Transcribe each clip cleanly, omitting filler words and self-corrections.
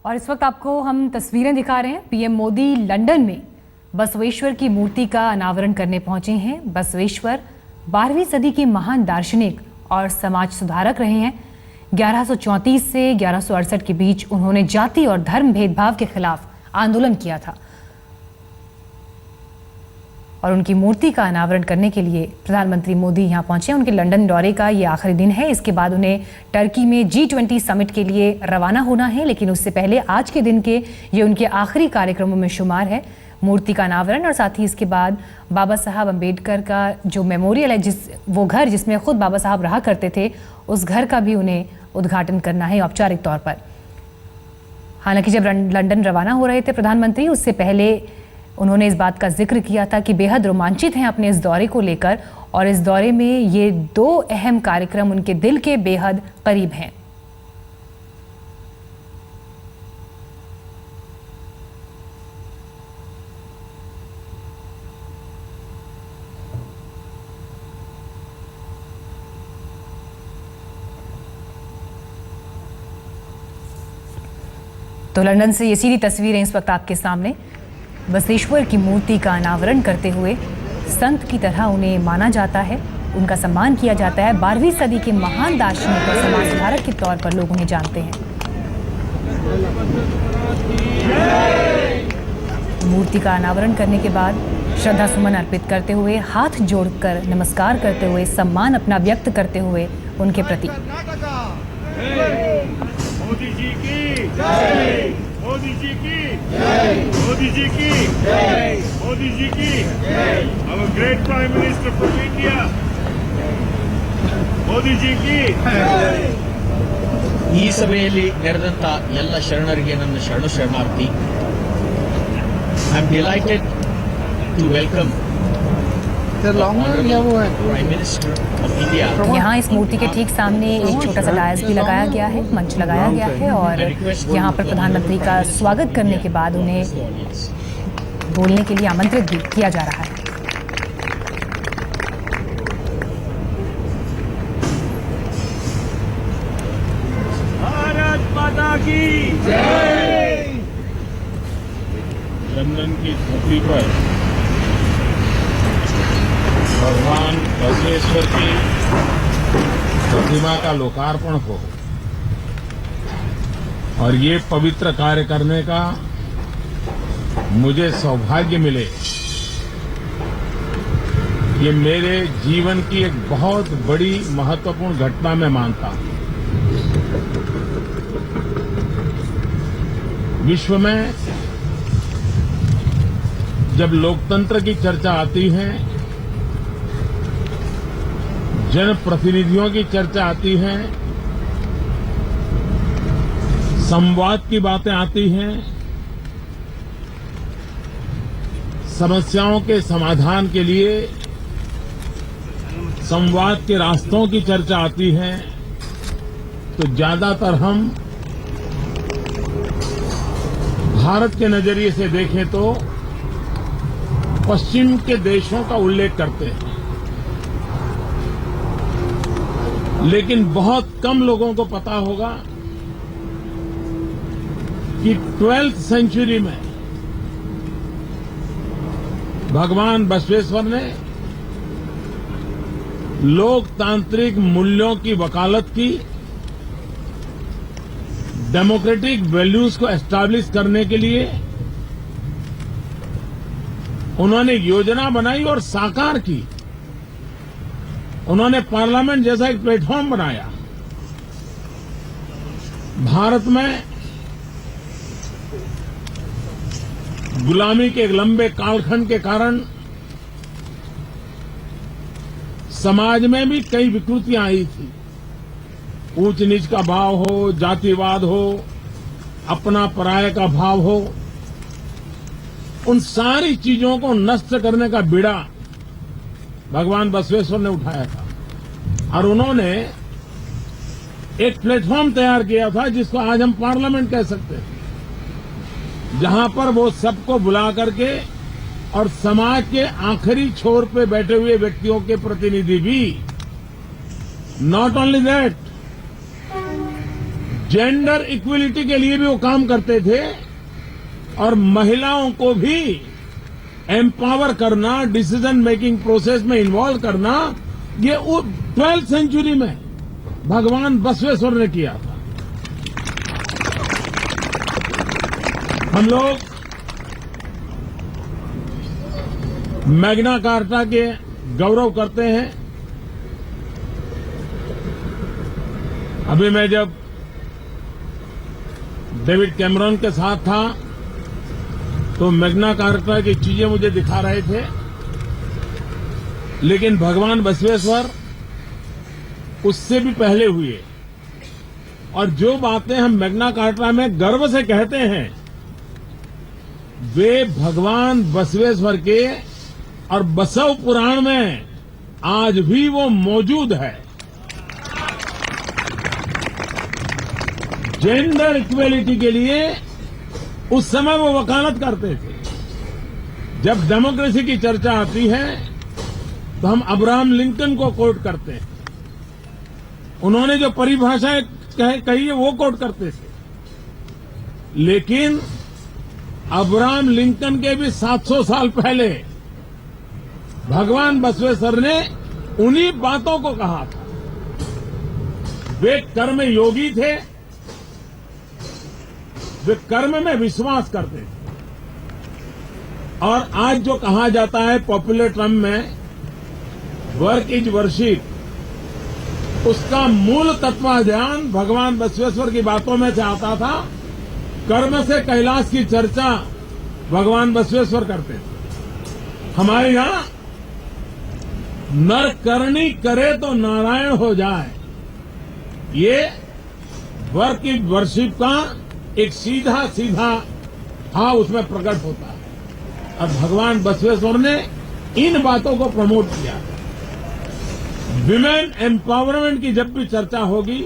और इस वक्त आपको हम तस्वीरें दिखा रहे हैं। पीएम मोदी लंदन में बसवेश्वर की मूर्ति का अनावरण करने पहुंचे हैं। बसवेश्वर 12वीं सदी के महान दार्शनिक और समाज सुधारक रहे हैं। 1134 से 1168 के बीच उन्होंने जाति और धर्म भेदभाव के खिलाफ आंदोलन किया था और उनकी मूर्ति का अनावरण करने के लिए प्रधानमंत्री मोदी यहां पहुंचे। उनके लंदन दौरे का ये आखिरी दिन है। इसके बाद उन्हें टर्की में G20 समिट के लिए रवाना होना है, लेकिन उससे पहले आज के दिन के ये उनके आखिरी कार्यक्रमों में शुमार है मूर्ति का अनावरण। और साथ ही इसके बाद बाबा साहब अम्बेडकर का जो मेमोरियल है, वो घर जिसमें खुद बाबा साहब रहा करते थे, उस घर का भी उन्हें उद्घाटन करना है औपचारिक तौर पर। हालांकि जब लंदन रवाना हो रहे थे प्रधानमंत्री, उससे पहले उन्होंने इस बात का जिक्र किया था कि बेहद रोमांचित हैं अपने इस दौरे को लेकर और इस दौरे में ये 2 अहम कार्यक्रम उनके दिल के बेहद करीब हैं। तो लंदन से ये सीधी तस्वीरें इस वक्त आपके सामने। बसवेश्वर की मूर्ति का अनावरण करते हुए संत की तरह उन्हें माना जाता है, उनका सम्मान किया जाता है। 12वीं सदी के महान दार्शनिक और समाज सुधारक के तौर पर लोग उन्हें जानते हैं। मूर्ति का अनावरण करने के बाद श्रद्धा सुमन अर्पित करते हुए, हाथ जोड़कर नमस्कार करते हुए, सम्मान अपना व्यक्त करते हुए उनके प्रति। मोदी जी की जय, मोदी जी की जय, मोदी जी की जय, मोदी जी की जय। Our great Prime Minister from India, Modi ji ಕಿ ಜೈ। ಈ ಸಭೆಯಲ್ಲಿ ನೆರೆದಂತ ಎಲ್ಲ ಶರಣರಿಗೆ ನನ್ನ ಶರಣಾರ್ಥಿ। I am delighted to welcome Prime Minister of India। यहाँ इस मूर्ति के ठीक सामने एक छोटा सा डायस भी लगाया गया है, मंच लगाया गया है और यहाँ पर प्रधानमंत्री का स्वागत करने के बाद उन्हें बोलने के लिए आमंत्रित भी किया जा रहा है। भारत माता की जय। लंदन की धरती पर भगवान बसवेश्वर की प्रतिमा का लोकार्पण हो और ये पवित्र कार्य करने का मुझे सौभाग्य मिले, ये मेरे जीवन की एक बहुत बड़ी महत्वपूर्ण घटना मैं मानता हूं। विश्व में जब लोकतंत्र की चर्चा आती है, जनप्रतिनिधियों की चर्चा आती है, संवाद की बातें आती हैं, समस्याओं के समाधान के लिए संवाद के रास्तों की चर्चा आती है, तो ज्यादातर हम भारत के नजरिए से देखें तो पश्चिम के देशों का उल्लेख करते हैं। लेकिन बहुत कम लोगों को पता होगा कि 12th सेंचुरी में भगवान बसवेश्वर ने लोकतांत्रिक मूल्यों की वकालत की, डेमोक्रेटिक वैल्यूज को एस्टैब्लिश करने के लिए उन्होंने योजना बनाई और साकार की। उन्होंने पार्लियामेंट जैसा एक प्लेटफॉर्म बनाया। भारत में गुलामी के एक लंबे कालखंड के कारण समाज में भी कई विकृतियां आई थी। ऊंच नीच का भाव हो, जातिवाद हो, अपना पराये का भाव हो, उन सारी चीजों को नष्ट करने का बीड़ा भगवान बसवेश्वर ने उठाया था और उन्होंने एक प्लेटफॉर्म तैयार किया था जिसको आज हम पार्लियामेंट कह सकते हैं, जहां पर वो सबको बुला करके और समाज के आखिरी छोर पे बैठे हुए व्यक्तियों के प्रतिनिधि भी, not only that, gender equality के लिए भी वो काम करते थे और महिलाओं को भी एम्पावर करना, डिसीजन मेकिंग प्रोसेस में इन्वॉल्व करना, ये 12th सेंचुरी में भगवान बसवेश्वर ने किया था। हम लोग मैग्ना कार्टा के गौरव करते हैं। अभी मैं जब डेविड कैमरॉन के साथ था तो मैग्ना कार्टा की चीजें मुझे दिखा रहे थे, लेकिन भगवान बसवेश्वर उससे भी पहले हुए। और जो बातें हम मैग्ना कार्टा में गर्व से कहते हैं वे भगवान बसवेश्वर के और बसव पुराण में आज भी वो मौजूद है। जेंडर इक्वेलिटी के लिए उस समय वो वकालत करते थे। जब डेमोक्रेसी की चर्चा आती है तो हम अब्राहम लिंकन को कोट करते हैं। उन्होंने जो परिभाषाएं कही है वो कोट करते थे, लेकिन अब्राहम लिंकन के भी 700 साल पहले भगवान बसवेश्वर ने उन्हीं बातों को कहा था। वे कर्म योगी थे, वे कर्म में विश्वास करते थे। और आज जो कहा जाता है पॉपुलर टर्म में वर्क इज वर्शिप, उसका मूल तत्वाध्यान भगवान बसवेश्वर की बातों में से आता था। कर्म से कैलाश की चर्चा भगवान बसवेश्वर करते थे। हमारे यहां नर करनी करे तो नारायण हो जाए, ये वर्क इज वर्शिप का एक सीधा सीधा भाव उसमें प्रकट होता है। और भगवान बसवेश्वर ने इन बातों को प्रमोट किया। विमेन एम्पावरमेंट की जब भी चर्चा होगी,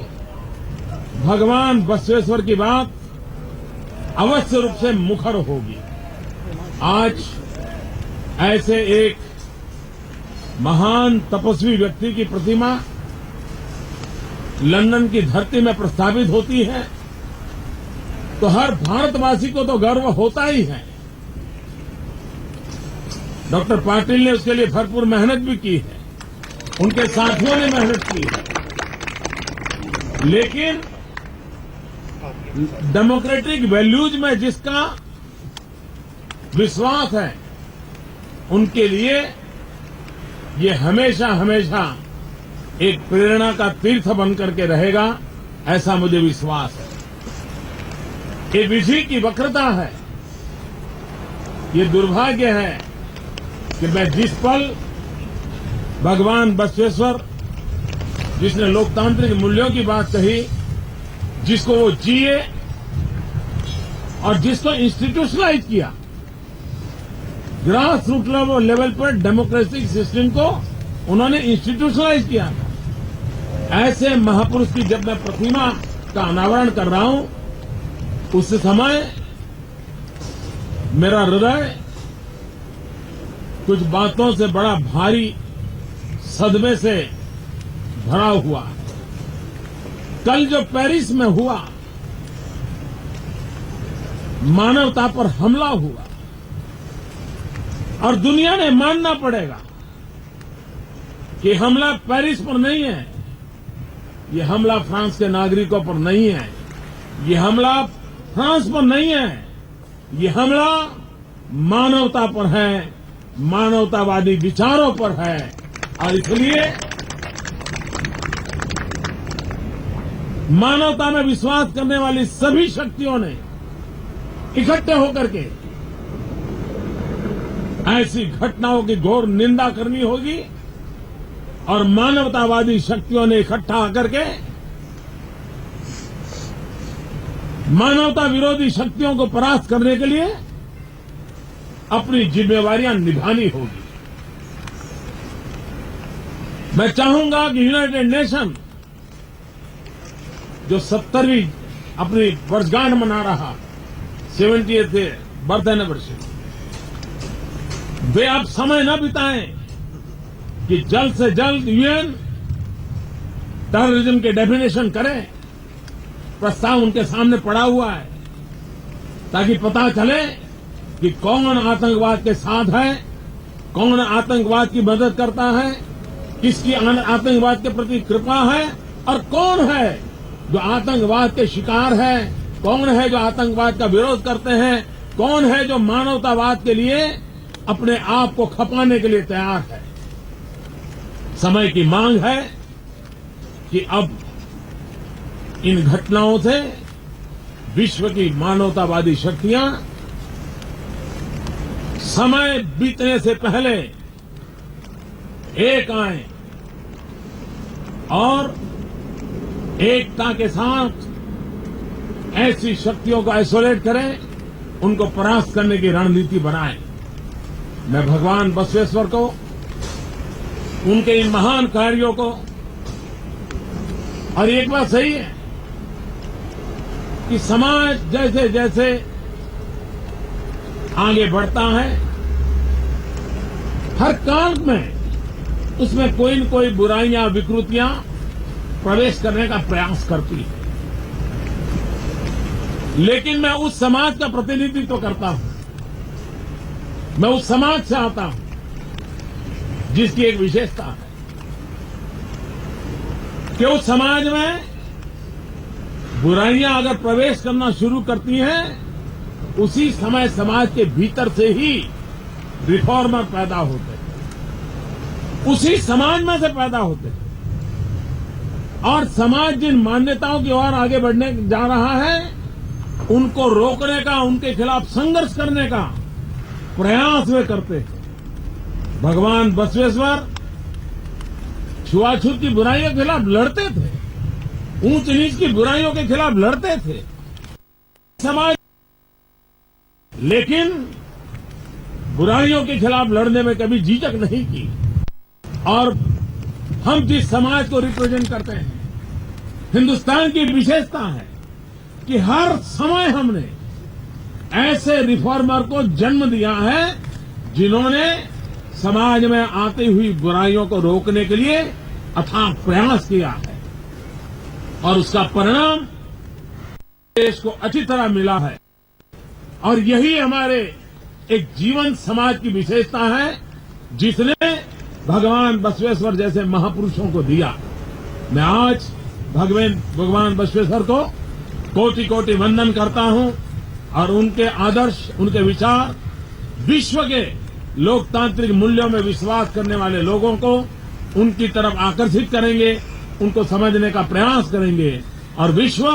भगवान बसवेश्वर की बात अवश्य रूप से मुखर होगी। आज ऐसे एक महान तपस्वी व्यक्ति की प्रतिमा लंदन की धरती में प्रस्तावित होती है तो हर भारतवासी को तो गर्व होता ही है। डॉक्टर पाटिल ने उसके लिए भरपूर मेहनत भी की है, उनके साथियों ने मेहनत की है, लेकिन डेमोक्रेटिक वैल्यूज में जिसका विश्वास है उनके लिए ये हमेशा हमेशा एक प्रेरणा का तीर्थ बनकर के रहेगा, ऐसा मुझे विश्वास है। ये विधि की वक्रता है, ये दुर्भाग्य है कि मैं जिस पल भगवान बसवेश्वर जिसने लोकतांत्रिक मूल्यों की बात कही, जिसको वो जिए और जिसको इंस्टीट्यूशनलाइज किया, ग्रास रूट लेवल पर डेमोक्रेटिक सिस्टम को उन्होंने इंस्टीट्यूशनलाइज किया था। ऐसे महापुरुष की जब मैं प्रतिमा का अनावरण कर रहा हूं, उस समय मेरा हृदय कुछ बातों से बड़ा भारी सदमे से भरा हुआ है। कल जो पेरिस में हुआ, मानवता पर हमला हुआ, और दुनिया ने मानना पड़ेगा कि हमला पेरिस पर नहीं है, ये हमला फ्रांस के नागरिकों पर नहीं है, ये हमला फ्रांस पर नहीं है, ये हमला मानवता पर है, मानवतावादी विचारों पर है। और इसलिए मानवता में विश्वास करने वाली सभी शक्तियों ने इकट्ठे होकर के ऐसी घटनाओं की घोर निंदा करनी होगी और मानवतावादी शक्तियों ने इकट्ठा आकर के मानवता विरोधी शक्तियों को परास्त करने के लिए अपनी जिम्मेवारियां निभानी होगी। मैं चाहूंगा कि यूनाइटेड नेशन जो 70वीं अपनी वर्षगांठ मना रहा, 70th बर्थ एनिवर्सरी, वे अब समय न बिताएं कि जल्द से जल्द यूएन टेररिज्म के डेफिनेशन करें प्रस्ताव उनके सामने पड़ा हुआ है, ताकि पता चले कि कौन आतंकवाद के साथ है, कौन आतंकवाद की मदद करता है, किसकी आतंकवाद के प्रति कृपा है, और कौन है जो आतंकवाद के शिकार है, कौन है जो आतंकवाद का विरोध करते हैं, कौन है जो मानवतावाद के लिए अपने आप को खपाने के लिए तैयार है। समय की मांग है कि अब इन घटनाओं से विश्व की मानवतावादी शक्तियां समय बीतने से पहले एक आए और एकता के साथ ऐसी शक्तियों को आइसोलेट करें, उनको परास्त करने की रणनीति बनाएं। मैं भगवान बसवेश्वर को, उनके इन महान कार्यों को, और एक बात सही है कि समाज जैसे जैसे आगे बढ़ता है, हर काल में उसमें कोई न कोई बुराइयां, विकृतियां प्रवेश करने का प्रयास करती है। लेकिन मैं उस समाज का प्रतिनिधित्व करता हूं, मैं उस समाज से आता हूं जिसकी एक विशेषता है कि उस समाज में बुराइयां अगर प्रवेश करना शुरू करती हैं, उसी समय समाज के भीतर से ही रिफॉर्मर पैदा होते हैं, उसी समाज में से पैदा होते हैं। और समाज जिन मान्यताओं की ओर आगे बढ़ने जा रहा है, उनको रोकने का, उनके खिलाफ संघर्ष करने का प्रयास वे करते हैं। भगवान बसवेश्वर छुआछूत की बुराइयों के खिलाफ लड़ते थे, ऊंच नीच की बुराइयों के खिलाफ लड़ते थे समाज, लेकिन बुराइयों के खिलाफ लड़ने में कभी झिझक नहीं की। और हम जिस समाज को रिप्रेजेंट करते हैं, हिंदुस्तान की विशेषता है कि हर समय हमने ऐसे रिफॉर्मर को जन्म दिया है जिन्होंने समाज में आती हुई बुराइयों को रोकने के लिए अथाह प्रयास किया है, और उसका परिणाम देश को अच्छी तरह मिला है। और यही हमारे एक जीवन समाज की विशेषता है, जिसने भगवान बसवेश्वर जैसे महापुरुषों को दिया। मैं आज भगवान बसवेश्वर को कोटि कोटि वंदन करता हूं, और उनके आदर्श, उनके विचार विश्व के लोकतांत्रिक मूल्यों में विश्वास करने वाले लोगों को उनकी तरफ आकर्षित करेंगे, उनको समझने का प्रयास करेंगे, और विश्व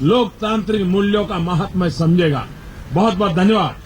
लोकतांत्रिक मूल्यों का महात्म्य समझेगा। बहुत बहुत धन्यवाद।